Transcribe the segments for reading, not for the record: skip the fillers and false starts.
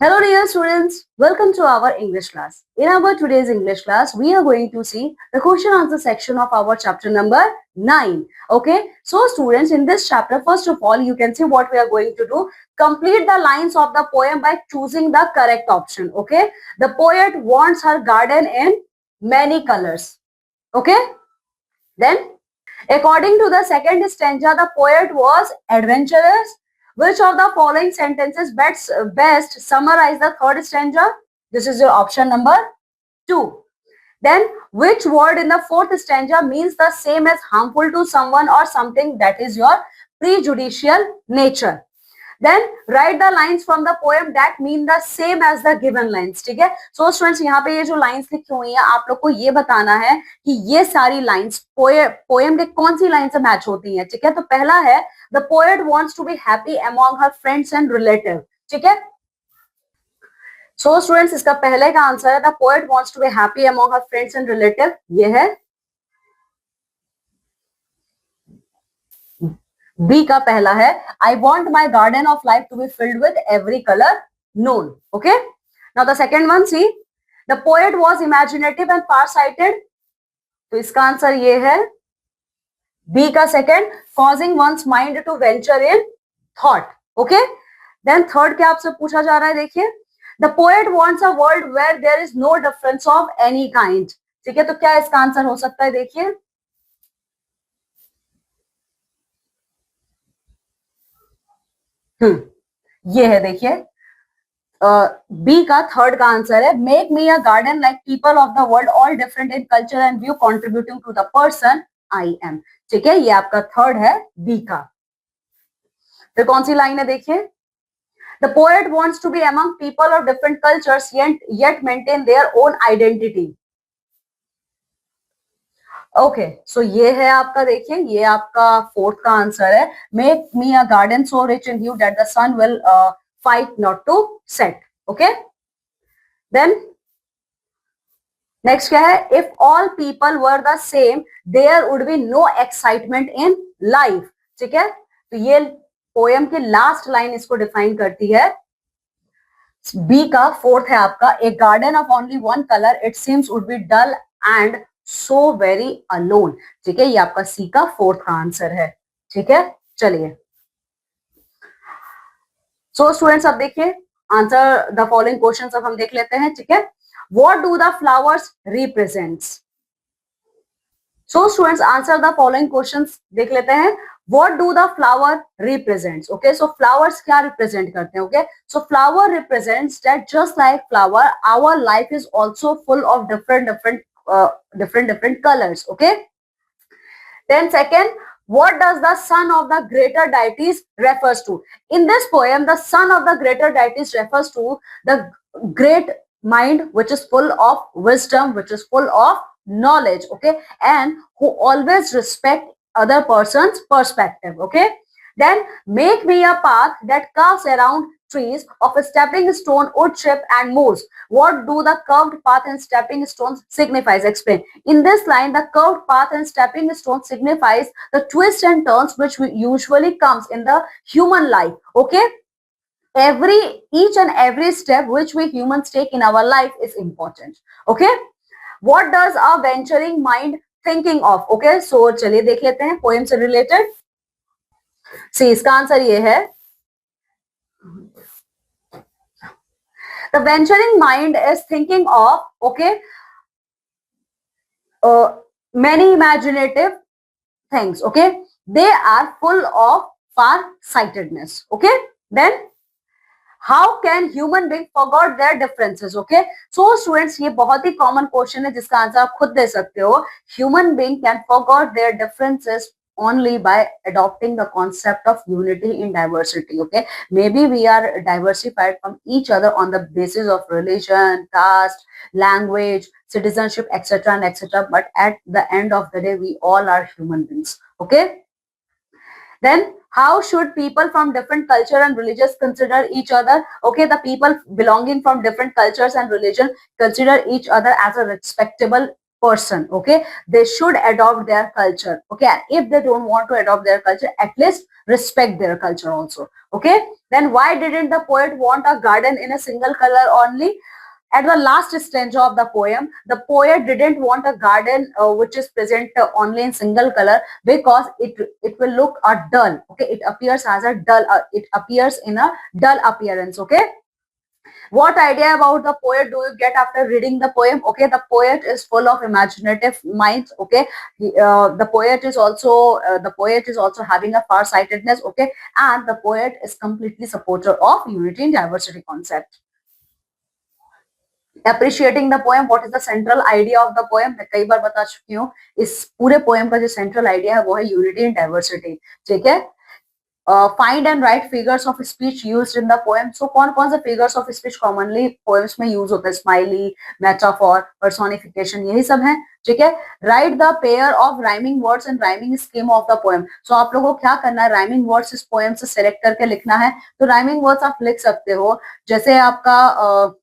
Hello dear students, welcome to our English class. In our today's English class, we are going to see the question answer section of our chapter number 9. Okay, so students, in this chapter, first of all, you can see what we are going to do. Complete the lines of the poem by choosing the correct option. Okay, the poet wants her garden in many colors. Okay, then according to the second stanza, the poet was adventurous. Which of the following sentences best summarize the third stanza? This is your option number 2. Then, which word in the fourth stanza means the same as harmful to someone or something, that is your prejudicial nature? Then write the lines from the poem that mean the same as the given lines. ठीक है, so students, यहाँ पे ये जो lines लिखी हुई हैं, आप लोग को ये बताना है कि ये सारी lines poem के कौन सी line से match होती हैं. ठीक है, तो पहला है the poet wants to be happy among her friends and relatives. ठीक है, so students, इसका पहले का आंसर है the poet wants to be happy among her friends and relatives. ये है बी का पहला है I want my garden of life to be filled with every colour known. Okay, now the second one, C the poet was imaginative and far sighted. तो इसका answer ये है B का second, causing one's mind to venture in thought. Okay, then third क्या आपसे पूछा जा रहा है, देखिए the poet wants a world where there is no difference of any kind. ठीक है, तो क्या इसका आंसर हो सकता है, देखिए ये है, देखिए बी का थर्ड का आंसर है make me a garden like people of the world all different in culture and view contributing to the person I am. ठीक है, ये आपका थर्ड है बी का. फिर कौन सी लाइन है, देखिए the poet wants to be among people of different cultures yet maintain their own identity. Okay, so ये है आपका, देखिए ये आपका फोर्थ का आंसर है make me a garden so rich in hue that the sun will fight not to set. Okay, then next क्या है if all people were the same there would be no excitement in life. ठीक है, तो ये poem की last line इसको define करती है. बी का फोर्थ है आपका a garden of only one colour it seems would be dull and so very alone. ठीक है, ये आपका सी का फोर्थ का आंसर है. ठीक है, चलिए सो स्टूडेंट्स, अब देखिए आंसर द फॉलोइंग क्वेश्चंस अब हम देख लेते हैं. ठीक है, what do the flowers represents. So students, answer the following questions देख लेते हैं. What do the flower represents? Okay, so flowers क्या represent करते हैं? Okay, so flower represents that just like flower, our life is also full of different colors. Okay, then second, what does the son of the greater deities refers to? In this poem, the son of the greater deities refers to the great mind which is full of wisdom, which is full of knowledge. Okay, and who always respect other person's perspective. Okay, then make me a path that curves around trees of a stepping stone, wood chip and moss. What do the curved path and stepping stones signifies? Explain. In this line, the curved path and stepping stone signifies the twists and turns which usually comes in the human life. Okay, each and every step which we humans take in our life is important. Okay, what does a venturing mind thinking of. Okay, so चलिए देख लेते हैं poem से related. सी इसका answer ये है the venturing mind is thinking of. Okay, many imaginative things. Okay, they are full of far sightedness. Okay, then how can human being forgot their differences. Okay, so students, ये बहुत ही common question है जिसका answer आप खुद दे सकते हो. Human being can forgot their differences only by adopting the concept of unity in diversity. Okay, maybe we are diversified from each other on the basis of religion, caste, language, citizenship, etc. and etc. But at the end of the day, we all are human beings. Okay, then how should people from different culture and religions consider each other? Okay, the people belonging from different cultures and religion consider each other as a respectable person. Okay, they should adopt their culture. Okay, and if they don't want to adopt their culture, at least respect their culture also. Okay, then why didn't the poet want a garden in a single color only? At the last stanza of the poet didn't want a garden which is present only in single color, because it will look dull. Okay, it appears as a dull, it appears in a dull appearance. Okay, what idea about the poet do you get after reading the poem? Okay, the poet is full of imaginative minds. Okay, the poet is also having a far-sightedness. Okay, and the poet is completely supporter of unity and diversity concept. Appreciating the poem, what is the central idea of the poem? मैं कई बार बता चुकी हूँ, इस पूरे poem का जो central idea है वो है यूनिटी एंड डाइवर्सिटी. ठीक है. Find and write figures of speech used in the poem. So कौन कौन से figures of speech commonly poems में यूज होते हैं? स्माइली, मेटाफॉर, पर्सोनिफिकेशन, यही सब है. ठीक है. Write the pair of rhyming words and rhyming scheme of the poem. So आप लोगों को क्या करना है? राइमिंग वर्ड्स इस पोएम से सिलेक्ट करके लिखना है. तो राइमिंग वर्ड्स आप लिख सकते हो, जैसे आपका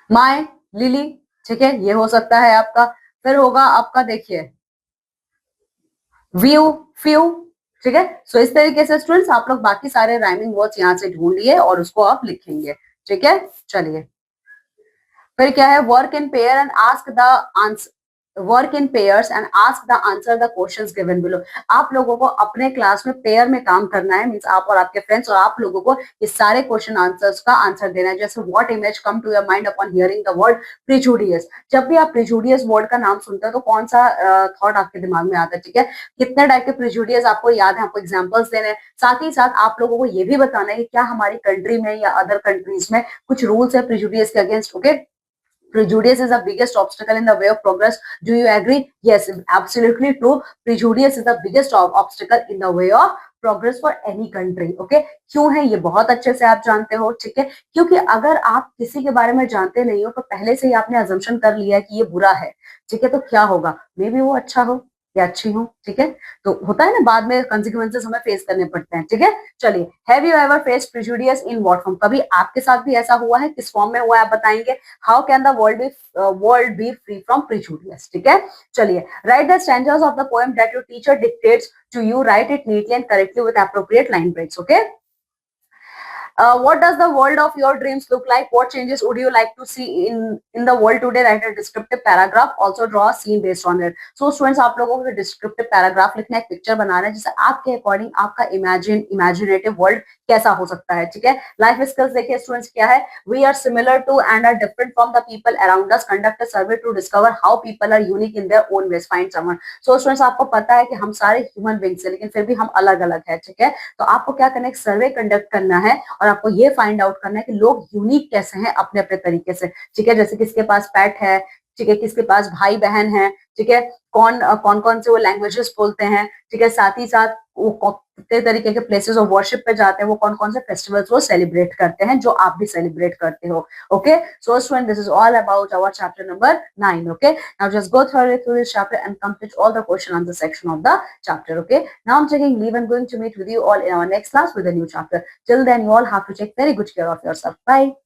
माय, लिली. ठीक है, ये हो सकता है आपका. फिर होगा आपका, देखिए, व्यू, फ्यू. ठीक है. सो इस तरीके से स्टूडेंट्स आप लोग बाकी सारे राइमिंग वर्ड्स यहाँ से ढूंढिए और उसको आप लिखेंगे. ठीक है. चलिए, फिर क्या है? Work in pair and ask the answer. Work in pairs and ask the answer the questions given below. आप लोगों को अपने क्लास में पेयर में काम करना है. मींस आप और आपके फ्रेंड्स, और आप लोगों को ये सारे क्वेश्चन आंसर्स का आंसर देना है. जैसे what image come to your mind upon hearing the word prejudice. जब भी आप प्रिजुडियस वर्ड का नाम सुनते हो तो कौन सा थॉट आपके दिमाग में आता है? ठीक है. कितने टाइप के प्रिजुडियस आपको याद है? आपको एग्जाम्पल्स देने हैं. साथ ही साथ आप लोगों को ये भी बताना है कि क्या हमारी कंट्री में या अदर कंट्रीज में कुछ रूल्स है प्रिजुडियस के against. Okay. Prejudice is the biggest obstacle in the way of progress. Do you agree? Yes, absolutely true. Prejudice is the biggest obstacle in the way of progress for any country. Okay? क्यों है? ये बहुत अच्छे से आप जानते हो. ठीक है. क्योंकि अगर आप किसी के बारे में जानते नहीं हो तो पहले से ही आपने अजम्पशन कर लिया है कि ये बुरा है. ठीक है. तो क्या होगा? मे बी वो अच्छा हो या अच्छी हो. ठीक है. तो होता है ना, बाद में कॉन्सिक्वेंसेस हमें फेस करने पड़ते हैं. ठीक है. चलिए, have you ever faced prejudice in what form? कभी आपके साथ भी ऐसा हुआ है? किस फॉर्म में हुआ है आप बताएंगे. How can the world be free from prejudice. ठीक है. चलिए, write the stanzas of the poem that your teacher dictates to you. Write it neatly and correctly with appropriate line breaks. Okay. What does the world of your dreams look like? What changes would you like to see in the world today? Write a descriptive paragraph. Also draw a scene based on it. So students, आप लोगों को descriptive paragraph लिखना है, picture बनाना है जिससे आपके according आपका imaginative world कैसा हो सकता है. ठीक है. लाइफ स्किल्स देखिए स्टूडेंट्स क्या है? We are similar to and are different from the people around us. Conduct a survey to discover how people are unique in their own ways. Find someone. So students, आपको पता है कि हम सारे human beings हैं, लेकिन फिर भी हम अलग अलग है. ठीक है. तो आपको क्या करना है? सर्वे कंडक्ट करना है और आपको ये फाइंड आउट करना है कि लोग यूनिक कैसे हैं अपने अपने तरीके से. ठीक है. जैसे किसके पास पेट है. ठीक है. किसके पास भाई बहन है. ठीक है. कौन कौन से वो लैंग्वेजेस बोलते हैं. ठीक है. साथ ही साथ वो कितने तरीके के प्लेसेस ऑफ वर्शिप पे जाते हैं, वो कौन कौन से फेस्टिवल्स वो सेलिब्रेट करते हैं जो आप भी सेलिब्रेट करते हो. Okay. So student, this is all about our chapter number 9. Okay. Now just go through this chapter and complete all the question answer section of the chapter. Okay. Now I am taking leave and going to meet with you all in our next class with a new chapter. Till then, you all have to take very good care of yourself. Bye.